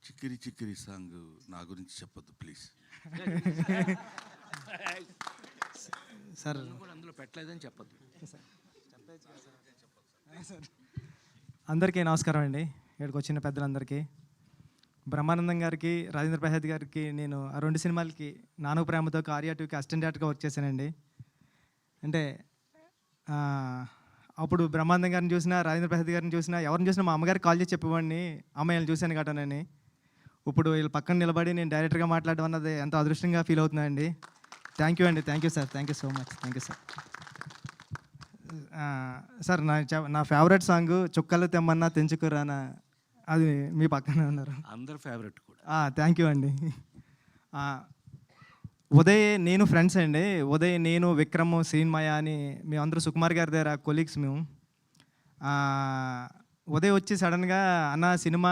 చిక్కిరి చిక్కిరి song నా గురించి చెప్పొద్దు ప్లీజ్. సార్ అందులో పెట్టలేదని చెప్పొద్దు. అందరికీ నమస్కారం అండి. ఇక్కడికి వచ్చిన పెద్దలందరికీ, బ్రహ్మానందం గారికి, రాజేంద్ర ప్రసాద్ గారికి నేను ఆ 2 సినిమాలకి నాను ప్రేమతో ఆర్యా 2కి అసిస్టెంట్ డైరెక్టర్గా వర్క్ చేశానండి. అంటే అప్పుడు బ్రహ్మానందం గారిని చూసినా, రాజేంద్ర ప్రసాద్ గారిని చూసినా, ఎవరిని చూసినా మా అమ్మగారికి కాల్ చేసి చెప్పేవాడిని, అమ్మాయిలను చూశాను గటనని. ఇప్పుడు వీళ్ళు పక్కన నిలబడి నేను డైరెక్టర్గా మాట్లాడడం అన్నది ఎంతో అదృష్టంగా ఫీల్ అవుతున్నా అండి. థ్యాంక్ యూ అండి. Thank you sir. Thank you so much. Thank you sir. Sir నా ఫేవరెట్ సాంగ్ చుక్కలు తెమ్మన్నా తెంచుకురానా, అది మీ పక్కనే ఉన్నారు. అందరు ఫేవరెట్ కూడా. థ్యాంక్ యూ అండి. ఉదయ్ నేను ఫ్రెండ్స్ అండి. ఉదయ్, నేను, విక్రమ్, శ్రీన్మయ అని మేమందరూ సుకుమార్ గారి దగ్గర కొలీగ్స్ మేము. ఉదయ్ వచ్చి సడన్గా అన్న సినిమా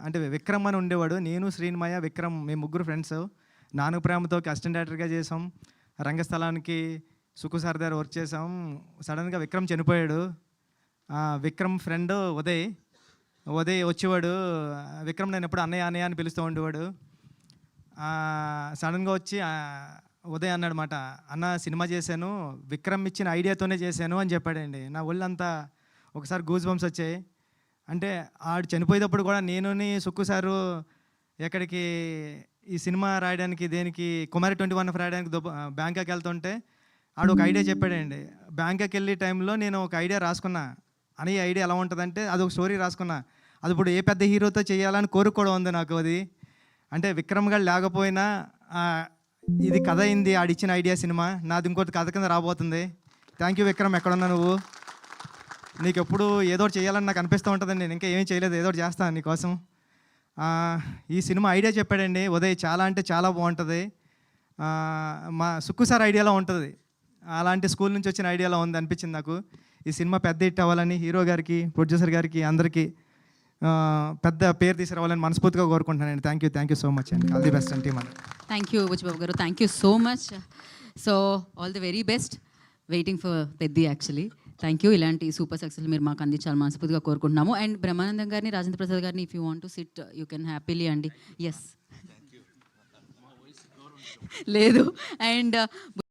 అంటే విక్రమ్ అని ఉండేవాడు, నేను, శ్రీన్మయ, విక్రమ్ మేము ముగ్గురు ఫ్రెండ్స్. నాను ప్రేమతో అసిస్టెంట్ డైరెక్టర్గా చేసాం. రంగస్థలానికి సుకు సార్ దగ్గర వర్క్ చేసాం. సడన్గా విక్రమ్ చనిపోయాడు. విక్రమ్ ఫ్రెండ్ ఉదయ్ వచ్చేవాడు. విక్రమ్ నేను ఎప్పుడు అన్నయ్య అన్నయ్య అని పిలుస్తూ ఉండేవాడు. సడన్గా వచ్చి ఉదయ్ అన్నాడు మాట, అన్న సినిమా చేశాను, విక్రమ్ ఇచ్చిన ఐడియాతోనే చేశాను అని చెప్పాడండి. నా ఒళ్ళంతా ఒకసారి గూజ్ బంప్స్ వచ్చాయి. అంటే ఆడు చనిపోయేటప్పుడు కూడా నేను సుక్కు సారు ఎక్కడికి ఈ సినిమా రాయడానికి దేనికి కుమారి 21 రాయడానికి బ్యాంకాక్ వెళ్తుంటే ఆడు ఒక ఐడియా చెప్పాడండి. బ్యాంకాక్ వెళ్ళే టైంలో నేను ఒక ఐడియా రాసుకున్నా. అని ఐడియా ఎలా ఉంటుందంటే అది ఒక స్టోరీ రాసుకున్నా. అది ఇప్పుడు ఏ పెద్ద హీరోతో చేయాలని కోరిక కూడా ఉంది నాకు. అది అంటే విక్రమ్ గారు లేకపోయినా ఇది కథ అయింది ఆడిచ్చిన ఐడియా సినిమా. నాది ఇంకోటి కథ కింద రాబోతుంది. థ్యాంక్ యూ విక్రమ్, ఎక్కడున్నా నువ్వు. నీకు ఎప్పుడు ఏదో ఒకటి చేయాలని నాకు అనిపిస్తూ ఉంటుందండి. నేను ఇంకా ఏం చేయలేదు, ఏదో ఒకటి చేస్తాను నీకోసం. ఈ సినిమా ఐడియా చెప్పాడండి ఉదయ్, చాలా అంటే చాలా బాగుంటుంది. మా సుక్కు సార్ ఐడియాలో ఉంటుంది, అలాంటి స్కూల్ నుంచి వచ్చిన ఐడియాలో ఉంది అనిపించింది నాకు. ఈ సినిమా పెద్ద హిట్ అవ్వాలని హీరో గారికి, ప్రొడ్యూసర్ గారికి, అందరికీ పెద్ద పేరు తీసుకురావాలని మనస్ఫూర్తిగా కోరుకుంటున్నానండి. థ్యాంక్ యూ సో మచ్ అండి. ఆల్ ది బెస్ట్ అండి. థ్యాంక్ యూ బుచ్చిబాబు గారు, thank you so much. So all the very best. Waiting for Peddi actually. Thank you. ఇలాంటి సూపర్ సక్సెస్ మీరు మాకు అందించాలి మనస్ఫూర్తిగా కోరుకుంటున్నాము. అండ్ బ్రహ్మానందం గారిని, రాజేంద్ర ప్రసాద్ గారిని, if you want to SIT you can happily అండి. ఎస్ లేదు. అండ్